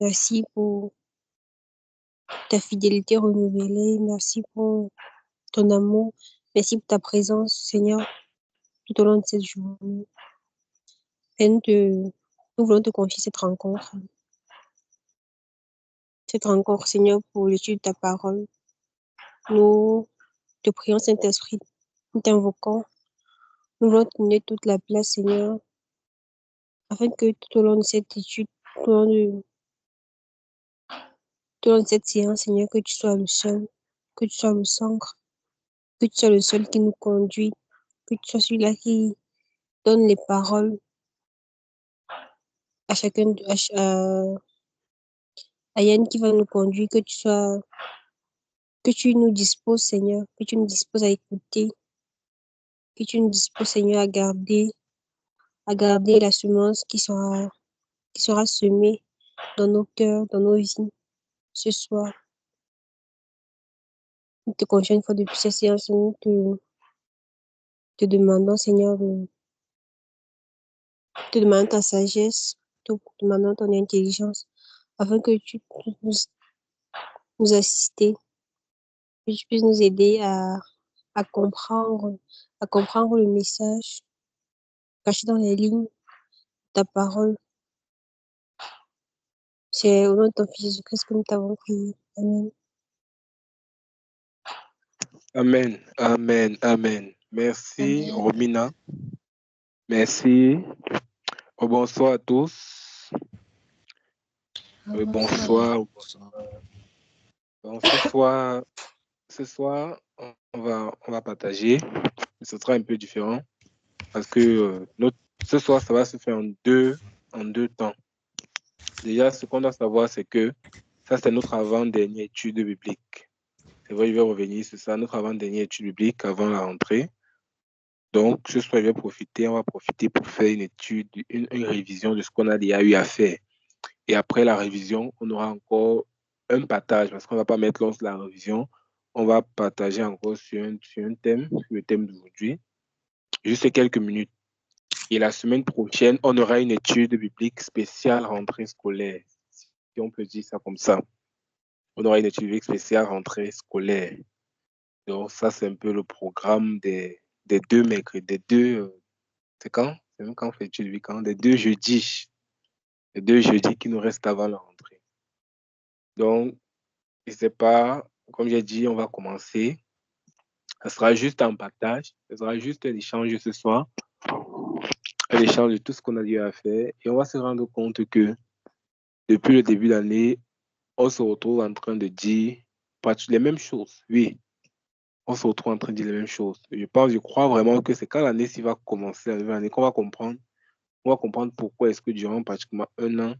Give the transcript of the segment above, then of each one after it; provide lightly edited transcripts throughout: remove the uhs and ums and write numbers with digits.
Merci pour ta fidélité renouvelée. Merci pour ton amour. Merci pour ta présence, Seigneur, tout au long de cette journée. Et nous voulons te confier cette rencontre. Cette rencontre, Seigneur, pour l'étude de ta parole. Nous te prions, Saint-Esprit, nous t'invoquons. Nous voulons te donner toute la place, Seigneur, afin que tout au long de cette étude, tout au long de, tout au long de cette séance, Seigneur, que tu sois le seul, que tu sois le centre, que tu sois le seul qui nous conduit, que tu sois celui-là qui donne les paroles à chacun, à Yann qui va nous conduire, que tu nous disposes, Seigneur, que tu nous disposes à écouter, que tu nous disposes, Seigneur, à garder la semence qui sera semée dans nos cœurs, dans nos vies ce soir. Nous te confions une fois de plus cette séance, nous te demandons, Seigneur, te demandons ta sagesse, te demandons ton intelligence, afin que tu puisses nous assister, que tu puisses nous aider à comprendre, à comprendre le message caché dans les lignes de ta parole. C'est au nom de ton Fils Jésus-Christ que nous t'avons prié. Amen. Amen, amen, amen. Merci, Amen. Romina. Merci. Bonsoir à tous. Bonsoir. Donc, ce soir, on va partager. Ce sera un peu différent parce que ce soir, ça va se faire en deux temps. Déjà, ce qu'on doit savoir, c'est que ça, c'est notre avant-dernière étude biblique. C'est vrai, je vais revenir sur ça, notre avant-dernière étude biblique avant la rentrée. Donc, ce soir, on va profiter pour faire une étude, une révision de ce qu'on a déjà eu à faire. Et après la révision, on aura encore un partage, parce qu'on ne va pas mettre lors de la révision, on va partager encore sur un thème, le thème d'aujourd'hui, juste quelques minutes. Et la semaine prochaine, on aura une étude biblique spéciale rentrée scolaire, si on peut dire ça comme ça. On aura une étude biblique spéciale rentrée scolaire. Donc, ça, c'est un peu le programme des deux mercredis, c'est quand? C'est même quand on fait l'étude biblique, quand? Des deux jeudis. Les deux jeudis qui nous restent avant la rentrée. Donc, je ne sais pas, comme j'ai dit, on va commencer. Ce sera juste un partage, ce sera juste un échange ce soir, un échange de tout ce qu'on a eu à faire. Et on va se rendre compte que depuis le début de l'année, on se retrouve en train de dire les mêmes choses. Oui, on se retrouve en train de dire les mêmes choses. Je crois vraiment que c'est quand l'année s'y va commencer, la nouvelle année, qu'on va comprendre. On va comprendre pourquoi est-ce que durant pratiquement un an,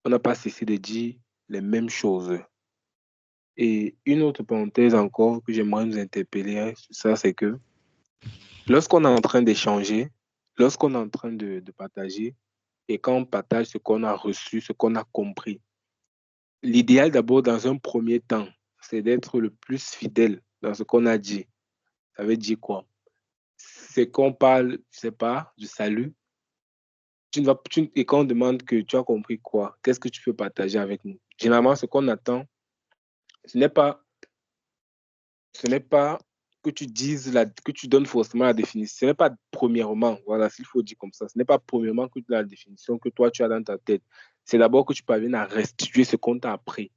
on n'a pas cessé de dire les mêmes choses. Et une autre parenthèse encore que j'aimerais nous interpeller sur ça, c'est que lorsqu'on est en train d'échanger, lorsqu'on est en train de partager, et quand on partage ce qu'on a reçu, ce qu'on a compris, l'idéal d'abord dans un premier temps, c'est d'être le plus fidèle dans ce qu'on a dit. Ça veut dire quoi? C'est qu'on parle, je sais pas, du salut. Et quand on demande que tu as compris quoi, qu'est-ce que tu peux partager avec nous? Généralement, ce qu'on attend, ce n'est pas ce n'est pas que tu dises, que tu donnes forcément la définition. Ce n'est pas premièrement, voilà, s'il faut dire comme ça, ce n'est pas premièrement que tu as la définition que toi tu as dans ta tête. C'est d'abord que tu parviennes à restituer ce qu'on t'a appris.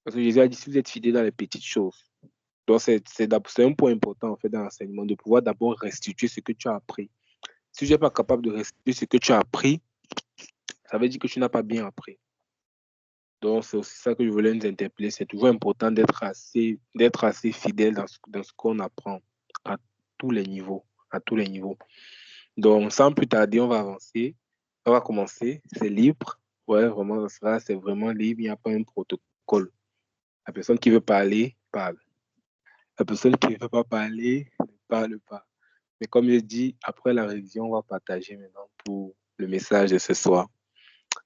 Parce que Jésus a dit, si vous êtes fidèle dans les petites choses. Donc, c'est un point important en fait dans l'enseignement, de pouvoir d'abord restituer ce que tu as appris. Si tu n'es pas capable de restituer ce que tu as appris, ça veut dire que tu n'as pas bien appris. Donc, c'est aussi ça que je voulais nous interpeller. C'est toujours important d'être assez fidèle dans ce qu'on apprend à tous les niveaux, à tous les niveaux. Donc, sans plus tarder, on va avancer. On va commencer. C'est libre. Ouais, vraiment, c'est vraiment libre. Il n'y a pas un protocole. La personne qui veut parler, parle. La personne qui ne veut pas parler, ne parle pas. Mais comme je dis, après la révision, on va partager maintenant pour le message de ce soir.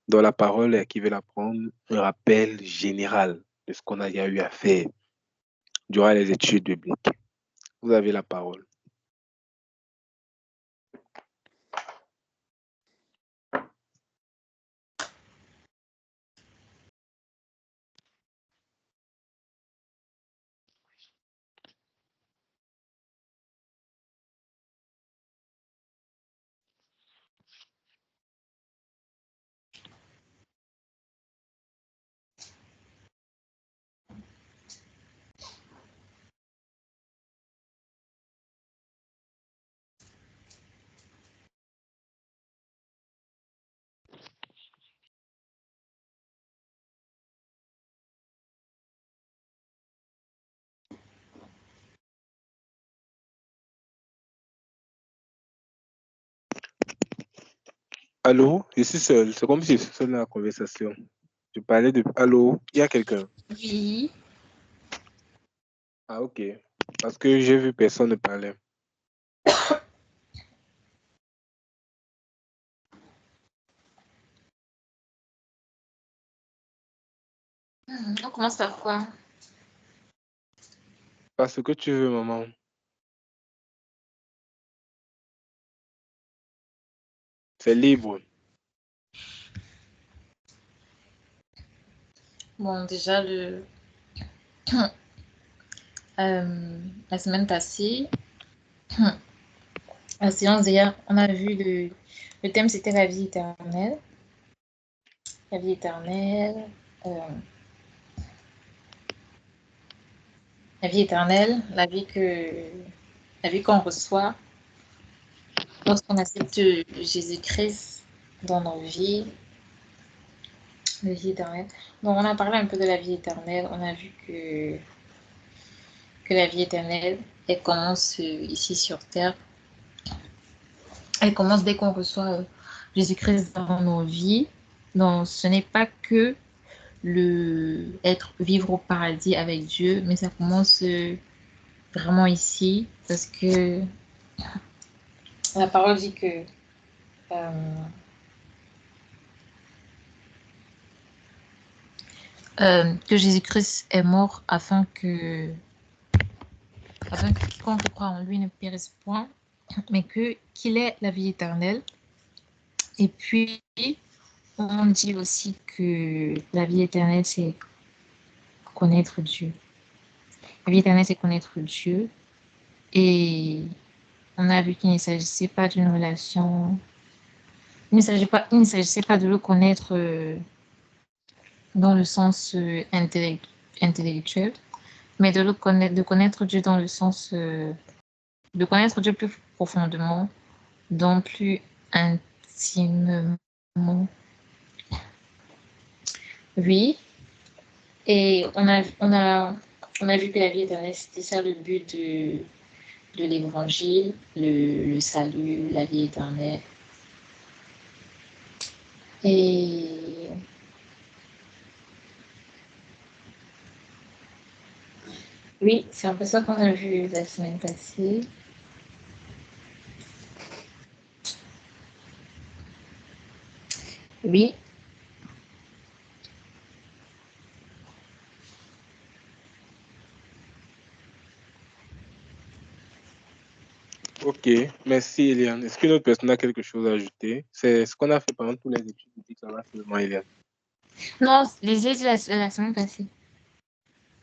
Dans la parole qui veut la prendre, un rappel général de ce qu'on a déjà eu à faire durant les études bibliques. Vous avez la parole. Allô, je suis seul. C'est comme si je suis seul dans la conversation. Je parlais de allô, il y a quelqu'un. Oui. Ah, ok. Parce que j'ai vu personne ne parler. On commence par quoi? Parce que tu veux, maman. C'est libre. Bon, déjà, la semaine passée, la séance d'hier, on a vu le thème, c'était la vie éternelle. La vie éternelle. euh, la vie éternelle, la vie qu'on reçoit lorsqu'on accepte Jésus-Christ dans nos vies, la vie éternelle. Donc, on a parlé un peu de la vie éternelle. On a vu que la vie éternelle, elle commence ici sur Terre. Elle commence dès qu'on reçoit Jésus-Christ dans nos vies. Donc, ce n'est pas que vivre au paradis avec Dieu, mais ça commence vraiment ici parce que la parole dit euh, que Jésus-Christ est mort afin que quiconque croit en lui ne périsse point, mais qu'il ait la vie éternelle. Et puis, on dit aussi que la vie éternelle, c'est connaître Dieu. La vie éternelle, c'est connaître Dieu. Et on a vu qu'il ne s'agissait pas d'une relation. Il ne s'agissait pas de le connaître dans le sens intellectuel, mais de connaître Dieu dans le sens de connaître Dieu plus profondément, donc plus intimement. Oui. Et on a vu que la vie éternelle, c'était ça le but de l'évangile, le salut, la vie éternelle. Et oui, c'est un peu ça qu'on a vu la semaine passée. Oui. Ok, merci Eliane. Est-ce que notre personne a quelque chose à ajouter? C'est ce qu'on a fait pendant tous les études d'éthique, ça va seulement Eliane. Non, les ai dit la semaine passée.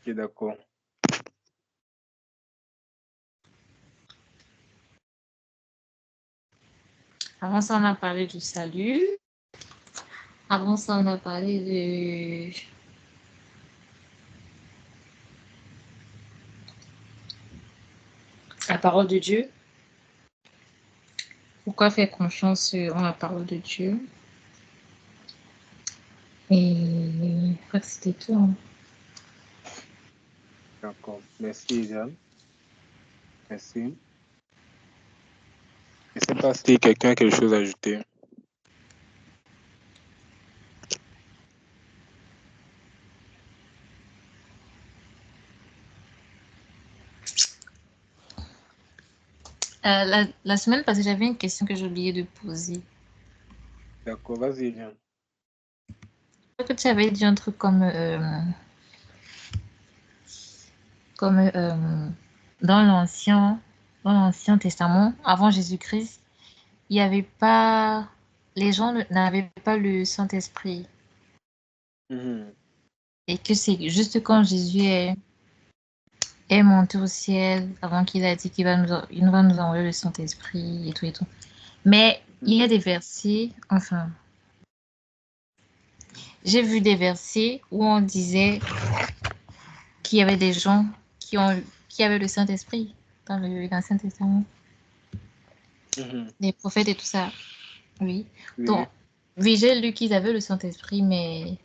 Ok, d'accord. Avant ça, on a parlé du salut. Avant ça, on a parlé de la parole de Dieu. Pourquoi faire confiance en la parole de Dieu? Et je crois que c'était tout. Hein. D'accord. Merci Eliane. Merci. Je ne sais pas si quelqu'un a quelque chose à ajouter. La semaine passée, j'avais une question que j'ai oublié de poser. D'accord, vas-y Eliane. Je crois que tu avais dit un truc comme dans l'Ancien Testament, avant Jésus-Christ, il y avait pas, les gens n'avaient pas le Saint-Esprit. Mhm. Et que c'est juste quand Jésus est monté au ciel, avant qu'il a dit il va nous envoyer le Saint-Esprit et tout et tout. Mais il y a des versets, enfin, j'ai vu des versets où on disait qu'il y avait des gens qui avaient le Saint-Esprit dans l'Ancien Testament, Mhm. les prophètes et tout ça. Oui. Oui. Donc, oui, j'ai lu qu'ils avaient le Saint-Esprit, mais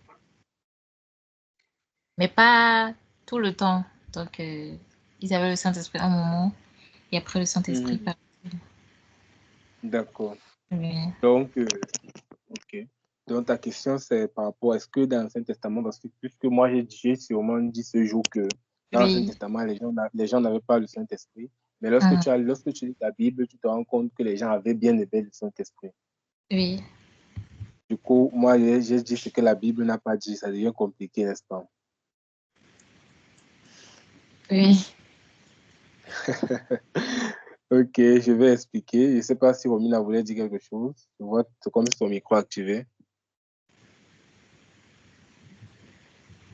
pas tout le temps. Donc, ils avaient le Saint-Esprit un moment et après le Saint-Esprit Mhm. pas. D'accord. Oui. Donc, Ok. Donc, ta question, c'est par rapport à est-ce que dans l'Ancien Testament, parce que puisque moi, j'ai sûrement dit ce jour que dans l'Ancien Oui. Testament, les gens n'avaient pas le Saint-Esprit. Mais lorsque tu lis ta Bible, tu te rends compte que les gens avaient bien aimé le Saint-Esprit. Oui. Du coup, moi, j'ai dit ce que la Bible n'a pas dit. Ça devient compliqué, n'est-ce pas? Oui. Ok, je vais expliquer. Je ne sais pas si Romina voulait dire quelque chose. Je vois, c'est comme si son micro activé.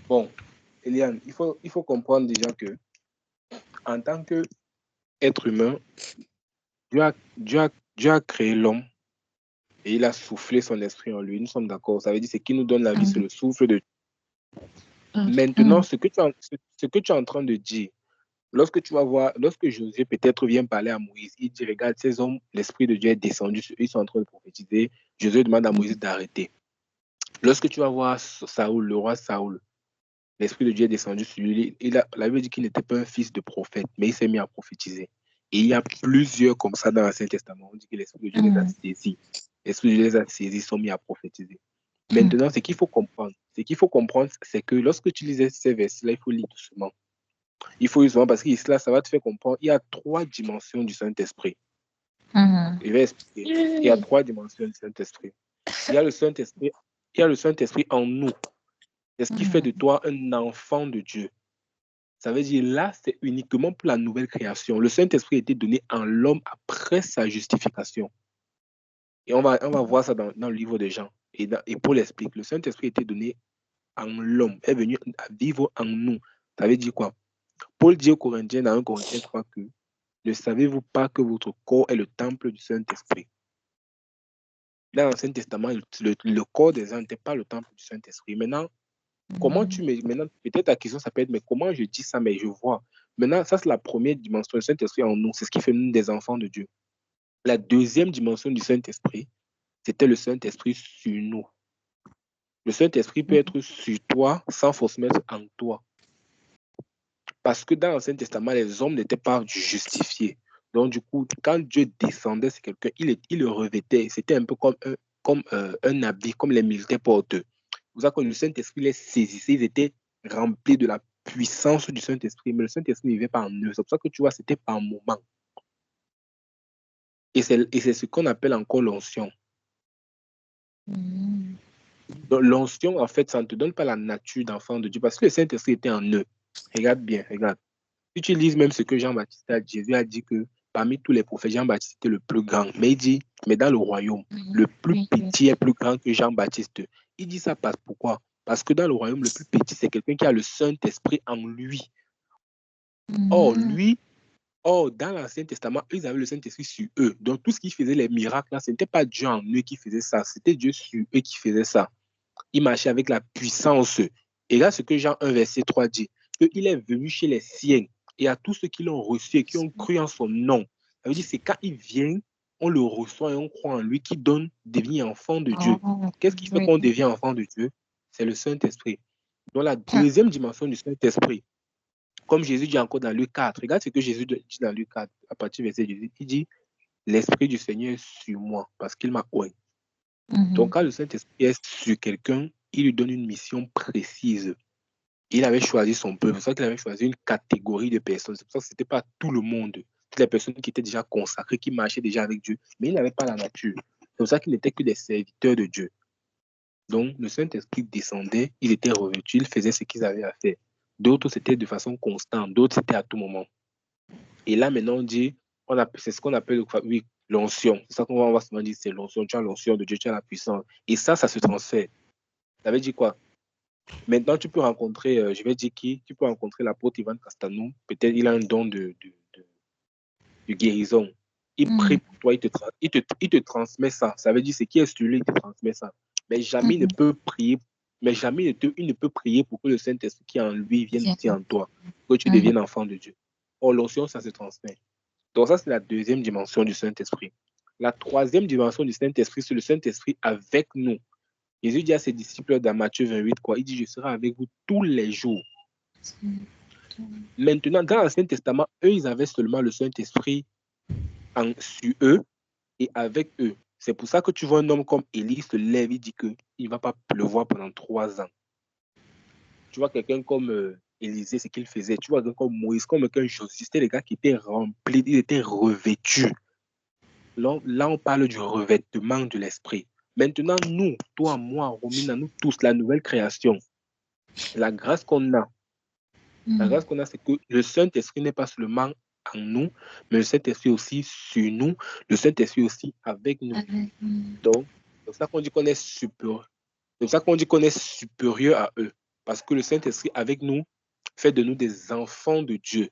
Bon, Eliane, il faut comprendre déjà que en tant qu'être humain, Dieu a créé l'homme et il a soufflé son esprit en lui. Nous sommes d'accord. Ça veut dire que ce qui nous donne la vie, c'est le souffle de Dieu. Maintenant, ce que tu es en train de dire, lorsque Josué peut-être vient parler à Moïse, il dit, regarde, ces hommes, l'esprit de Dieu est descendu sur eux, ils sont en train de prophétiser. Josué demande à Moïse d'arrêter. Lorsque tu vas voir Saoul, le roi Saoul, l'esprit de Dieu est descendu sur lui. La Bible dit qu'il n'était pas un fils de prophète, mais il s'est mis à prophétiser. Et il y a plusieurs comme ça dans l'Ancien Testament. On dit que l'esprit de Dieu les a saisis. L'esprit de Dieu les a saisis, ils sont mis à prophétiser. Maintenant, ce qu'il faut comprendre, c'est que lorsque tu lisais ces versets-là, il faut lire doucement. Il faut lire doucement parce que cela, ça va te faire comprendre. Il y a 3 dimensions du Saint-Esprit. Je vais expliquer. Il y a 3 dimensions du Saint-Esprit. Il y a le Saint-Esprit en nous. C'est ce qui fait de toi un enfant de Dieu. Ça veut dire là, c'est uniquement pour la nouvelle création. Le Saint-Esprit a été donné en l'homme après sa justification. Et on va voir ça dans le livre de Jean. Et Paul explique, le Saint-Esprit a été donné en l'homme, est venu à vivre en nous. Ça veut dire quoi? Paul dit aux Corinthiens, dans 1 Corinthiens 3, que ne savez-vous pas que votre corps est le temple du Saint-Esprit? Dans l'Ancien Testament, le corps des gens n'était pas le temple du Saint-Esprit. Maintenant, maintenant, peut-être la question, ça peut être, mais comment je dis ça, mais je vois. Maintenant, ça, c'est la première dimension du Saint-Esprit en nous. C'est ce qui fait nous des enfants de Dieu. La deuxième dimension du Saint-Esprit, c'était le Saint-Esprit sur nous. Le Saint-Esprit peut être sur toi sans forcément être en toi. Parce que dans l'Ancien Testament, les hommes n'étaient pas justifiés. Donc, du coup, quand Dieu descendait sur quelqu'un, il le revêtait. C'était un peu comme un habit, comme les militaires portent. C'est pour ça que le Saint-Esprit les saisissait. Ils étaient remplis de la puissance du Saint-Esprit. Mais le Saint-Esprit ne vivait pas en eux. C'est pour ça que tu vois, c'était par moment. Et c'est ce qu'on appelle encore l'onction. Donc, l'onction, en fait, ça ne te donne pas la nature d'enfant de Dieu. Parce que le Saint-Esprit était en eux. Regarde bien, regarde. Si tu lises même ce que Jean-Baptiste a dit, Jésus a dit que parmi tous les prophètes, Jean-Baptiste était le plus grand. Mais il dit, mais dans le royaume, le plus petit est plus grand que Jean-Baptiste. Il dit ça pourquoi? Parce que dans le royaume, le plus petit, c'est quelqu'un qui a le Saint-Esprit en lui. Or, dans l'Ancien Testament, ils avaient le Saint-Esprit sur eux. Donc, tout ce qui faisait les miracles, là, ce n'était pas Dieu en eux qui faisait ça. C'était Dieu sur eux qui faisait ça. Il marchait avec la puissance. Et là, ce que Jean 1, verset 3 dit, qu'il est venu chez les siens et à tous ceux qui l'ont reçu et qui ont cru en son nom. Ça veut dire c'est quand il vient, on le reçoit et on croit en lui qui devient enfant de Dieu. Qu'est-ce qui fait qu'on devient enfant de Dieu? C'est le Saint-Esprit. Donc la deuxième dimension du Saint-Esprit, comme Jésus dit encore dans Luc 4, regarde ce que Jésus dit dans Luc 4, à partir du verset 18, il dit, l'Esprit du Seigneur est sur moi parce qu'il m'a oint. Donc, quand le Saint-Esprit est sur quelqu'un, il lui donne une mission précise. Il avait choisi son peuple. C'est pour ça qu'il avait choisi une catégorie de personnes. C'est pour ça que ce n'était pas tout le monde. Toutes les personnes qui étaient déjà consacrées, qui marchaient déjà avec Dieu. Mais il n'avait pas la nature. C'est pour ça qu'ils n'étaient que des serviteurs de Dieu. Donc, le Saint-Esprit descendait, il était revêtu, il faisait ce qu'ils avaient à faire. D'autres, c'était de façon constante. D'autres, c'était à tout moment. Et là, maintenant, on dit, c'est ce qu'on appelle, oui, l'onction. C'est ça qu'on va souvent dire, c'est l'onction. Tu as l'onction de Dieu, tu as la puissance. Et ça se transfère. Ça veut dire quoi? Maintenant, tu peux rencontrer, je vais dire qui, tu peux rencontrer l'apôtre Ivan Castanou. Peut-être il a un don de guérison. Il prie pour toi, il te transmet ça. Ça veut dire c'est qui est sur lui, il te transmet ça. Mais jamais il ne peut prier, il ne peut prier pour que le Saint-Esprit qui est en lui vienne aussi en toi, que tu deviennes enfant de Dieu. Or, l'onction, ça se transmet. Donc ça, c'est la deuxième dimension du Saint-Esprit. La troisième dimension du Saint-Esprit, c'est le Saint-Esprit avec nous. Jésus dit à ses disciples dans Matthieu 28, quoi, il dit, je serai avec vous tous les jours. Maintenant, dans l'Ancien Testament, eux, ils avaient seulement le Saint-Esprit sur eux et avec eux. C'est pour ça que tu vois un homme comme Élie se lève, il dit qu'il ne va pas pleuvoir pendant 3 ans. Tu vois quelqu'un comme Élisée, ce qu'il faisait. Tu vois quelqu'un comme Moïse, comme quelqu'un Josué, c'était les gars qui étaient remplis, ils étaient revêtus. Là, on parle du revêtement de l'esprit. Maintenant, nous, toi, moi, Romina, nous tous, la nouvelle création, la grâce qu'on a, c'est que le Saint-Esprit n'est pas seulement en nous, mais le Saint-Esprit aussi sur nous, le Saint-Esprit aussi avec nous. Donc, c'est pour ça qu'on dit qu'on est supérieur. C'est pour ça qu'on dit qu'on est supérieur à eux. Parce que le Saint-Esprit avec nous fait de nous des enfants de Dieu.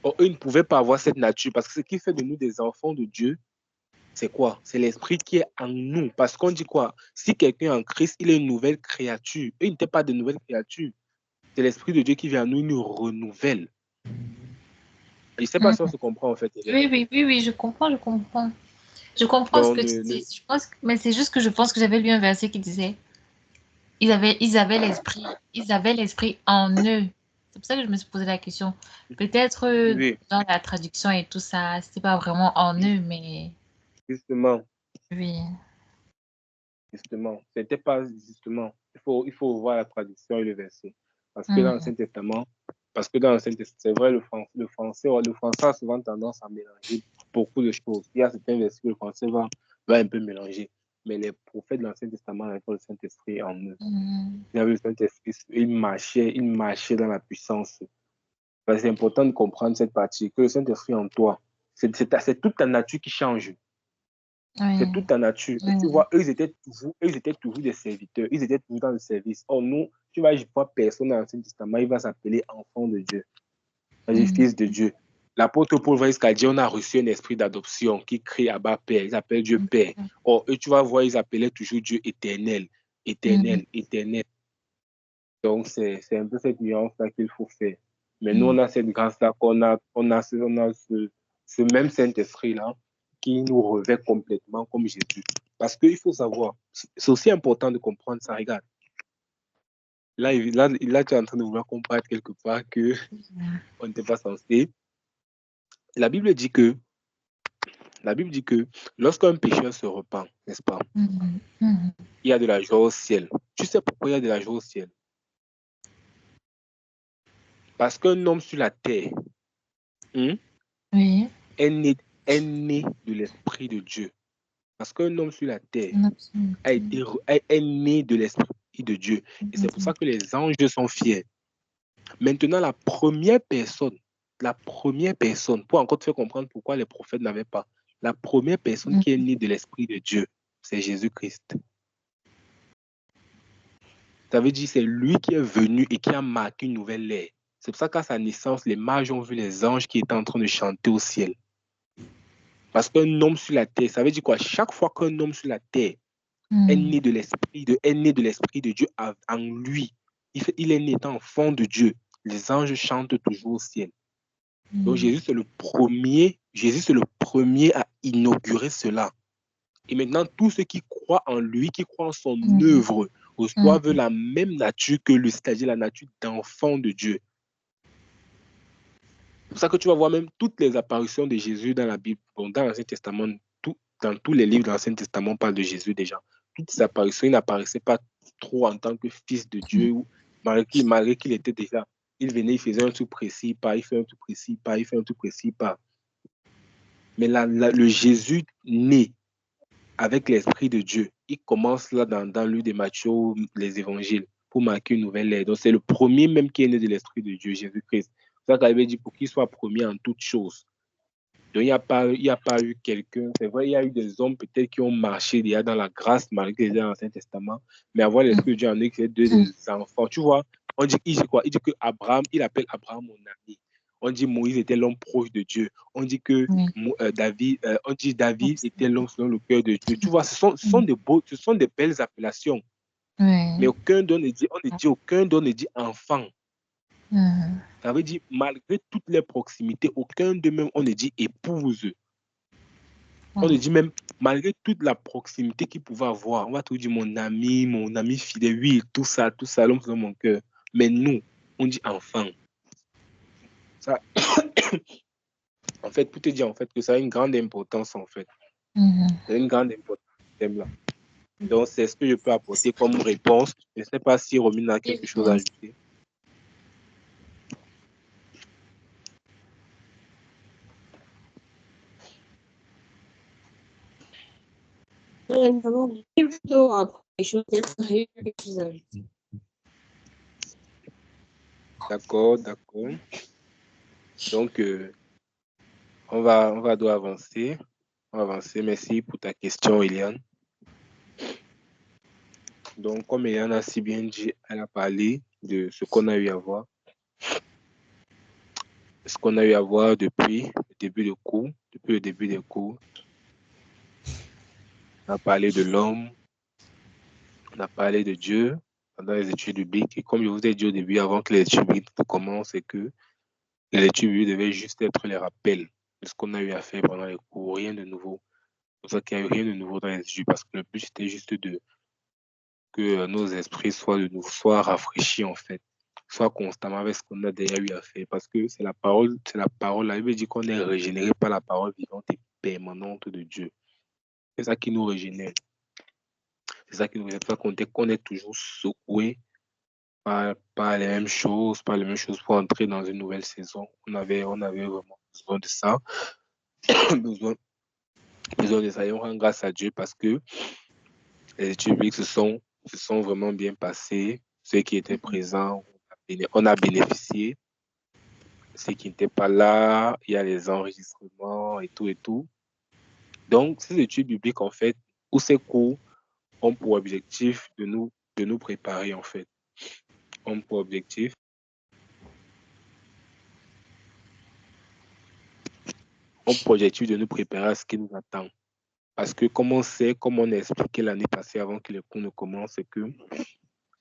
Or, eux ne pouvaient pas avoir cette nature parce que ce qui fait de nous des enfants de Dieu, c'est quoi? C'est l'esprit qui est en nous. Parce qu'on dit quoi? Si quelqu'un est en Christ, il est une nouvelle créature. Eux, ils n'étaient pas de nouvelles créatures. C'est l'esprit de Dieu qui vient à nous, il nous renouvelle. Je ne sais pas si on se comprend en fait. Oui, je comprends. Je comprends ce que tu dis. Mais c'est juste que je pense que j'avais lu un verset qui disait ils avaient l'esprit en eux. C'est pour ça que je me suis posé la question. Peut-être Oui, dans la traduction et tout ça, c'était pas vraiment en eux, mais justement. oui. C'était pas justement. Il faut voir la traduction et le verset. Parce que dans Mhm. l'Ancien Testament, c'est vrai, le français a souvent tendance à mélanger beaucoup de choses. Il y a certains versets que le français va un peu mélanger. Mais les prophètes de l'Ancien Testament avaient le Saint-Esprit en eux. Mhm. Ils avaient le Saint-Esprit, ils marchaient dans la puissance. C'est important de comprendre cette partie, que le Saint-Esprit en toi, c'est toute ta nature qui change. C'est Oui. toute ta nature. Et tu vois, eux, ils étaient toujours des serviteurs. Ils étaient toujours dans le service. Or, nous, tu vois, je vois personne dans l'Ancien Testament, il va s'appeler enfant de Dieu, Mhm. fils de Dieu. L'apôtre Paul va jusqu'à dire, on a reçu un esprit d'adoption qui crie Abba Père. Ils appellent Dieu Père. Or, eux, tu vas voir, ils appelaient toujours Dieu éternel, Mhm. éternel, éternel. Donc, c'est un peu cette nuance-là qu'il faut faire. Mais nous, Mhm. on a cette grâce-là on a ce même Saint-Esprit-là qui nous revêt complètement comme Jésus. Parce qu'il faut savoir, c'est aussi important de comprendre ça. Regarde, là, tu es en train de vouloir comprendre quelque part qu'on n'était pas censé. La Bible dit que lorsqu'un pécheur se repent, n'est-ce pas, Mhm. Mhm. il y a de la joie au ciel. Tu sais pourquoi il y a de la joie au ciel? Parce qu'un homme sur la terre, Oui. est né de l'Esprit de Dieu. Parce qu'un homme sur la terre est né de l'Esprit de Dieu. Et c'est pour ça que les anges sont fiers. Maintenant, la première personne, pour encore te faire comprendre pourquoi les prophètes n'avaient pas, la première personne qui est née de l'Esprit de Dieu, c'est Jésus-Christ. Ça veut dire c'est lui qui est venu et qui a marqué une nouvelle ère. C'est pour ça qu'à sa naissance, les mages ont vu les anges qui étaient en train de chanter au ciel. Parce qu'un homme sur la terre, ça veut dire quoi? Chaque fois qu'un homme sur la terre est né de l'esprit de Dieu en lui, il est né étant enfant de Dieu. Les anges chantent toujours au ciel. Donc Jésus, c'est le premier à inaugurer cela. Et maintenant, tous ceux qui croient en lui, qui croient en son œuvre, reçoivent la même nature que lui, c'est-à-dire la nature d'enfant de Dieu. C'est pour ça que tu vas voir même toutes les apparitions de Jésus dans la Bible, dans l'Ancien Testament, dans tous les livres de l'Ancien Testament, on parle de Jésus déjà. Toutes ces apparitions, il n'apparaissait pas trop en tant que fils de Dieu, malgré qu'il était déjà, il venait, il faisait un truc précis, pas, il fait un truc précis, pas, il fait un truc précis, pas. Mais le Jésus né avec l'Esprit de Dieu, il commence là dans lui de Matthieu, les évangiles, pour marquer une nouvelle ère. Donc c'est le premier même qui est né de l'Esprit de Dieu, Jésus-Christ. C'est ça qu'il avait dit pour qu'il soit premier en toutes choses. Donc, il n'y a pas eu quelqu'un, c'est vrai, il y a eu des hommes peut-être qui ont marché déjà dans la grâce malgré les Ancien Testament, mais avoir l'Esprit de Dieu en eux, c'est des enfants. Tu vois, il dit quoi? Il dit que Abraham, il appelle Abraham mon ami. On dit Moïse était l'homme proche de Dieu. On dit que David était l'homme selon le cœur de Dieu. Tu vois, ce sont des belles appellations. Mais aucun d'eux ne dit enfant. Ça veut dire, malgré toutes les proximités, aucun d'eux même, on ne dit épouse. On ne dit même, malgré toute la proximité qu'il pouvait avoir, on va te dire mon ami fidèle, oui, tout ça, l'homme dans mon cœur. Mais nous, on dit enfant. Ça, en fait, pour te dire en fait, que ça a une grande importance, en fait. C'est une grande importance, ce thème-là. Donc, c'est ce que je peux apporter comme réponse. Je ne sais pas si Romina a quelque chose à ajouter. D'accord, d'accord. Donc, on va devoir avancer. On va avancer. Merci pour ta question, Eliane. Donc, comme Eliane a si bien dit, elle a parlé de ce qu'on a eu à voir. Ce qu'on a eu à voir depuis le début du cours. Depuis le début des cours. On a parlé de l'homme. On a parlé de Dieu pendant les études bibliques. Et comme je vous ai dit au début, avant que les études bibliques commencent, c'est que les études bibliques devaient juste être les rappels de ce qu'on a eu à faire pendant les cours. Rien de nouveau. C'est pour ça qu'il n'y a eu rien de nouveau dans les études, parce que le but, c'était juste que nos esprits soient rafraîchis, en fait. Soient constamment avec ce qu'on a déjà eu à faire. Parce que c'est la parole. La Bible dit qu'on est régénéré par la parole vivante et permanente de Dieu. C'est ça qui nous régénère. C'est ça qui nous régénère. C'est ça qu'on est toujours secoué pas les mêmes choses, pas les mêmes choses pour entrer dans une nouvelle saison. On avait vraiment besoin de ça. besoin de ça. Et on rend grâce à Dieu parce que les études bibliques se sont vraiment bien passées. Ceux qui étaient présents, on a bénéficié. Ceux qui n'étaient pas là, il y a les enregistrements et tout et tout. Donc, ces études bibliques, en fait, ou ces cours ont pour objectif de nous préparer, en fait. Ont pour objectif de nous préparer à ce qui nous attend. Parce que comme on sait, comme on a expliqué l'année passée avant que les cours ne commencent, c'est que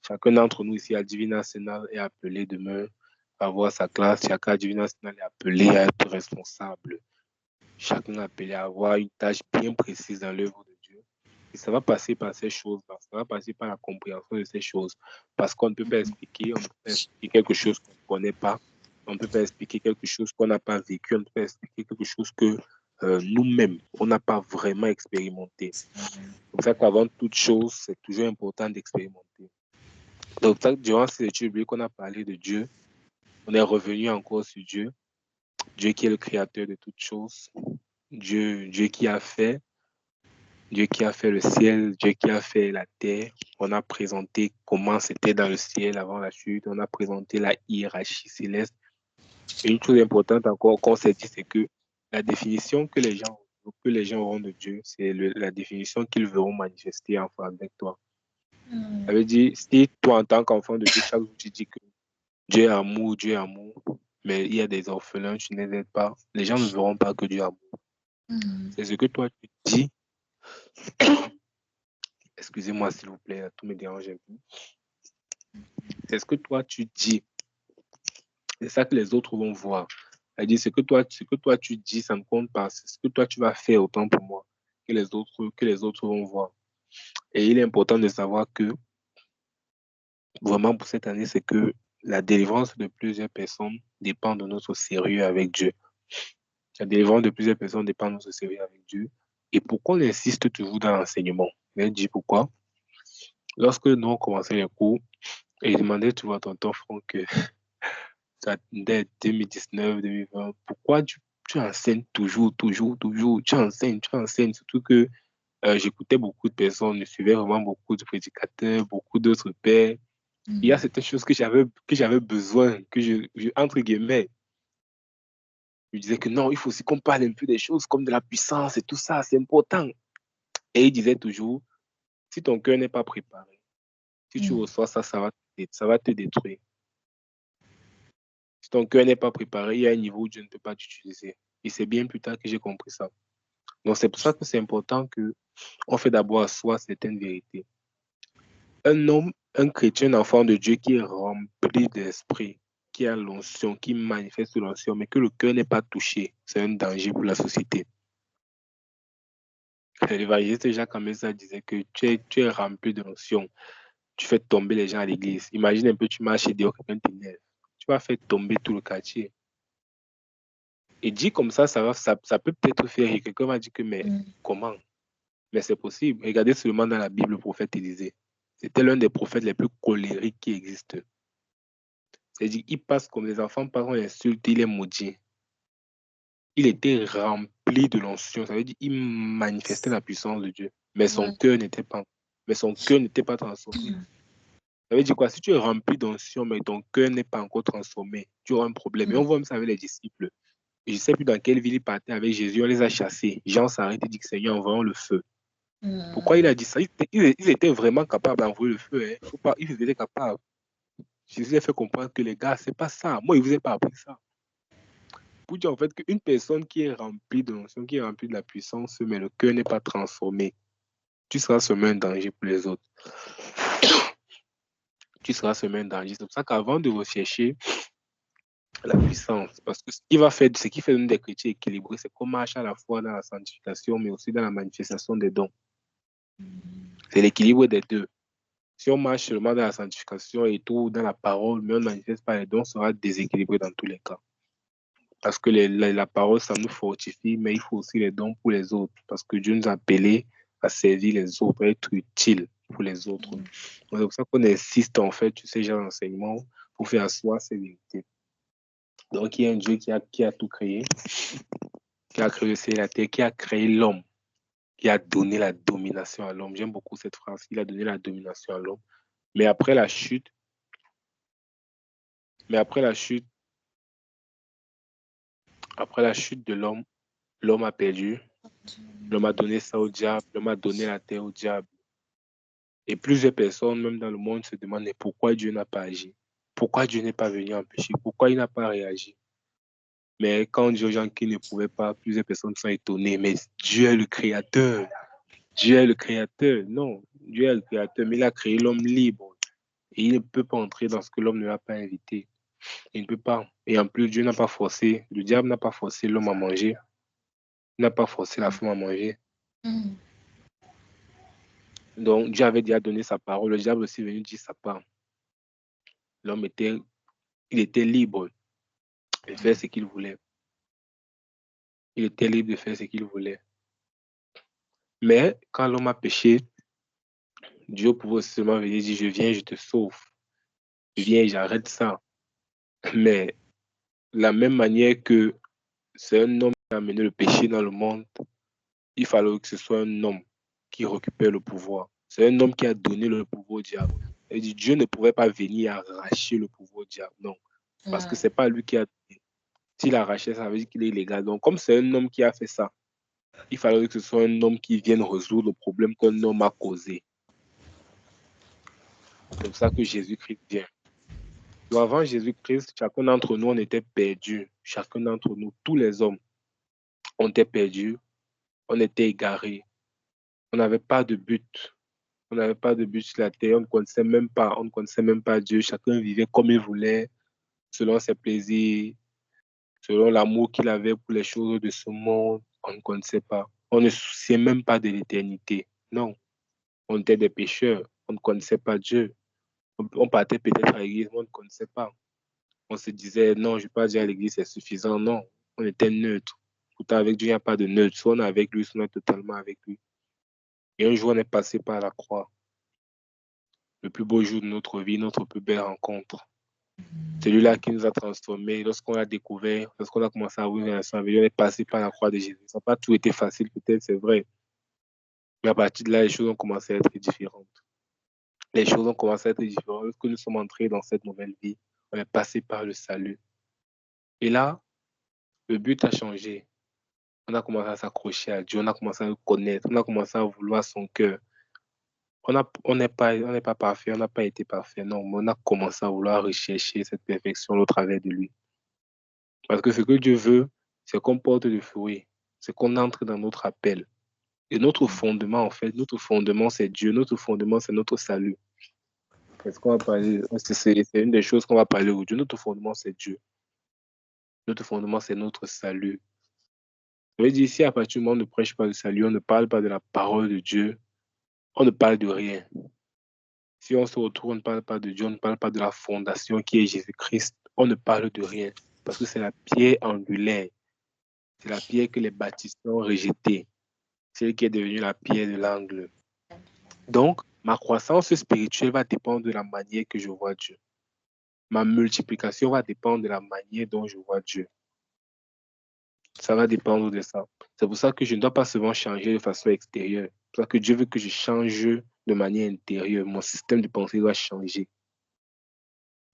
chacun d'entre nous ici à Divine Arsenal est appelé demain à avoir sa classe. Chacun à Divine Arsenal est appelé à être responsable. Chacun est appelé à avoir une tâche bien précise dans l'œuvre de Dieu. Et ça va passer par ces choses-là. Ça va passer par la compréhension de ces choses. Parce qu'on ne peut pas expliquer, quelque chose qu'on ne connaît pas. On ne peut pas expliquer quelque chose qu'on n'a pas vécu. On ne peut pas expliquer quelque chose que nous-mêmes, on n'a pas vraiment expérimenté. C'est pour ça qu'avant toute chose, c'est toujours important d'expérimenter. Donc, durant ces études bibliques, on a parlé de Dieu. On est revenu encore sur Dieu. Dieu qui est le créateur de toutes choses. Dieu qui a fait. Dieu qui a fait le ciel. Dieu qui a fait la terre. On a présenté comment c'était dans le ciel avant la chute. On a présenté la hiérarchie céleste. Et une chose importante encore qu'on s'est dit, c'est que la définition que les gens auront de Dieu, c'est la définition qu'ils verront manifester enfin avec toi. Ça veut dire, si toi, en tant qu'enfant de Dieu, chaque jour, tu dis que Dieu est amour, mais il y a des orphelins, tu ne les aides pas, les gens ne verront pas que Dieu est amour. C'est ce que toi, tu dis. Excusez-moi, s'il vous plaît, tout me dérange un peu. C'est ce que toi, tu dis. C'est ça que les autres vont voir. C'est-à-dire, ce que toi tu dis, ça ne compte pas. C'est ce que toi tu vas faire autant pour moi que les autres vont voir. Et il est important de savoir que vraiment pour cette année, c'est que la délivrance de plusieurs personnes dépend de notre sérieux avec Dieu. La délivrance de plusieurs personnes dépend de notre sérieux avec Dieu. Et pourquoi on insiste toujours dans l'enseignement? Je vais dire pourquoi. Lorsque nous avons commencé les cours, et je demandais toujours à tonton Franck que ça dès 2019, 2020, pourquoi tu enseignes toujours, tu enseignes, surtout que j'écoutais beaucoup de personnes, je suivais vraiment beaucoup de prédicateurs, beaucoup d'autres pères. Il y a certaines choses que j'avais besoin, entre guillemets, je disais que non, il faut aussi qu'on parle un peu des choses comme de la puissance et tout ça, c'est important. Et il disait toujours, si ton cœur n'est pas préparé, si tu reçois ça, ça va te détruire. Si ton cœur n'est pas préparé, il y a un niveau où Dieu ne peut pas t'utiliser. Et c'est bien plus tard que j'ai compris ça. Donc c'est pour ça que c'est important qu'on fait d'abord à soi certaines vérités. Un homme, un chrétien, un enfant de Dieu qui est rempli d'esprit, qui a l'onction, qui manifeste l'onction, mais que le cœur n'est pas touché, c'est un danger pour la société. L'évangéliste Jacques Amesa disait que tu es rempli de l'onction, tu fais tomber les gens à l'église. Imagine un peu, tu marches et dehors, quelqu'un t'énerve. Tu vas faire tomber tout le quartier. Et dit comme ça peut peut-être faire rire. Quelqu'un m'a dit que, mais comment? Mais c'est possible. Regardez seulement dans la Bible le prophète Élisée. C'était l'un des prophètes les plus colériques qui existent. C'est-à-dire, il passe comme les enfants passent, on l'insulte, il est maudit. Il était rempli de l'onction. Ça veut dire qu'il manifestait la puissance de Dieu. Mais son cœur n'était pas transformé. Ça veut dire quoi? Si tu es rempli d'onction, mais ton cœur n'est pas encore transformé, tu auras un problème. Et on voit même ça avec les disciples. Et je ne sais plus dans quelle ville ils partaient avec Jésus, on les a chassés. Jean s'arrête et dit que Seigneur, envoyons le feu. Pourquoi il a dit ça? Ils étaient vraiment capables d'envoyer le feu. Hein. Faut pas, ils étaient capables. Jésus a fait comprendre que les gars, c'est pas ça. Moi, il ne vous a pas appris ça. Pour dire en fait qu'une personne qui est remplie de l'onction, qui est remplie de la puissance, mais le cœur n'est pas transformé, tu seras seulement un danger pour les autres. Tu seras seulement un danger. C'est pour ça qu'avant de rechercher la puissance, parce que ce qui fait des chrétiens équilibrés, c'est qu'on marche à la fois dans la sanctification, mais aussi dans la manifestation des dons. C'est l'équilibre des deux. Si on marche seulement dans la sanctification et tout, dans la parole, mais on ne manifeste pas les dons, on sera déséquilibré dans tous les cas. Parce que la parole, ça nous fortifie, mais il faut aussi les dons pour les autres. Parce que Dieu nous a appelés à servir les autres, à être utiles pour les autres. C'est pour ça qu'on insiste, en fait, tu sais, genre d'enseignement, pour faire asseoir ces vérités. Donc, il y a un Dieu qui a tout créé, qui a créé le ciel et la terre, qui a créé l'homme, qui a donné la domination à l'homme. J'aime beaucoup cette phrase. Il a donné la domination à l'homme. Mais après la chute de l'homme, l'homme a perdu. L'homme a donné ça au diable. L'homme a donné la terre au diable. Et plusieurs personnes, même dans le monde, se demandent pourquoi Dieu n'a pas agi. Pourquoi Dieu n'est pas venu empêcher. Pourquoi il n'a pas réagi. Mais quand on dit aux gens qui ne pouvaient pas, plusieurs personnes sont étonnées. Mais Dieu est le créateur. Dieu est le créateur. Non, Dieu est le créateur, mais il a créé l'homme libre. Et il ne peut pas entrer dans ce que l'homme ne l'a pas invité. Il ne peut pas. Et en plus, Dieu n'a pas forcé, le diable n'a pas forcé l'homme à manger. Il n'a pas forcé la femme à manger. Donc, Dieu avait déjà donné sa parole. Le diable aussi est venu dire sa part. L'homme était libre de faire ce qu'il voulait. Il était libre de faire ce qu'il voulait. Mais quand l'homme a péché, Dieu pouvait seulement venir dire, je viens, je te sauve. Je viens, j'arrête ça. Mais la même manière que c'est un homme qui a amené le péché dans le monde, il fallait que ce soit un homme qui récupère le pouvoir. C'est un homme qui a donné le pouvoir au diable. Et Dieu ne pouvait pas venir arracher le pouvoir au diable, non. Parce que ce n'est pas lui qui a donné. S'il arrachait, ça veut dire qu'il est illégal. Donc, comme c'est un homme qui a fait ça, il fallait que ce soit un homme qui vienne résoudre le problème qu'un homme a causé. C'est pour ça que Jésus-Christ vient. Donc, avant Jésus-Christ, chacun d'entre nous, on était perdus. Chacun d'entre nous, tous les hommes, on était perdus. On était égarés. On n'avait pas de but. On n'avait pas de but sur la terre. On ne connaissait même pas Dieu. Chacun vivait comme il voulait, selon ses plaisirs, selon l'amour qu'il avait pour les choses de ce monde. On ne connaissait pas. On ne se souciait même pas de l'éternité. Non. On était des pécheurs. On ne connaissait pas Dieu. On partait peut-être à l'église, mais on ne connaissait pas. On se disait, non, je ne vais pas dire à l'église, c'est suffisant. Non. On était neutre. Pourtant, avec Dieu, il n'y a pas de neutre. Soit on est avec lui, soit on est totalement avec lui. Et un jour, on est passé par la croix. Le plus beau jour de notre vie, notre plus belle rencontre. Celui-là qui nous a transformés, lorsqu'on l'a découvert, lorsqu'on a commencé à ouvrir la relation avec lui, on est passé par la croix de Jésus. Ça n'a pas tout été facile, peut-être, c'est vrai. Mais à partir de là, les choses ont commencé à être différentes. Les choses ont commencé à être différentes. Lorsque nous sommes entrés dans cette nouvelle vie, on est passé par le salut. Et là, le but a changé. On a commencé à s'accrocher à Dieu, on a commencé à le connaître, on a commencé à vouloir son cœur. On n'est pas parfait, on n'a pas été parfait, non, mais on a commencé à vouloir rechercher cette perfection au travers de lui. Parce que ce que Dieu veut, c'est qu'on porte du fruit, c'est qu'on entre dans notre appel. Et notre fondement, en fait, notre fondement, c'est Dieu, notre fondement, c'est notre salut. C'est une des choses qu'on va parler aujourd'hui. Notre fondement, c'est Dieu. Notre fondement, c'est notre salut. Je veux dire, si à partir du moment où on ne prêche pas le salut, on ne parle pas de la parole de Dieu, on ne parle de rien. Si on se retrouve, on ne parle pas de Dieu, on ne parle pas de la fondation qui est Jésus-Christ, on ne parle de rien. Parce que c'est la pierre angulaire. C'est la pierre que les bâtisseurs ont rejetée. C'est elle qui est devenue la pierre de l'angle. Donc, ma croissance spirituelle va dépendre de la manière que je vois Dieu. Ma multiplication va dépendre de la manière dont je vois Dieu. Ça va dépendre de ça. C'est pour ça que je ne dois pas seulement changer de façon extérieure. C'est pour ça que Dieu veut que je change de manière intérieure. Mon système de pensée doit changer.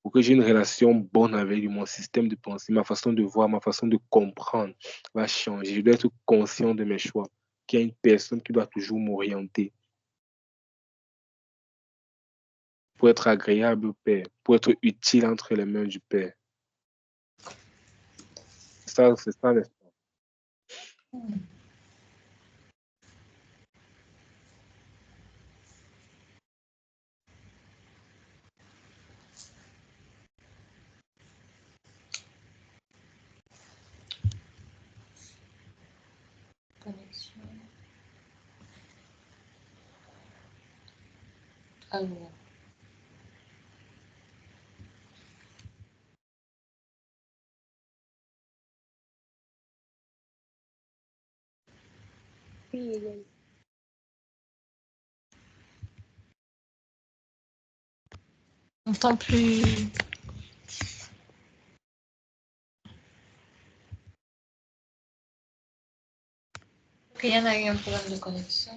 Pour que j'ai une relation bonne avec lui, mon système de pensée, ma façon de voir, ma façon de comprendre va changer. Je dois être conscient de mes choix, qu'il y a une personne qui doit toujours m'orienter pour être agréable au Père, pour être utile entre les mains du Père. C'est ça l'espoir. Connexion. Alors, Oui, Hélène. on n'entend plus. Ok, il y en a eu un problème de connexion.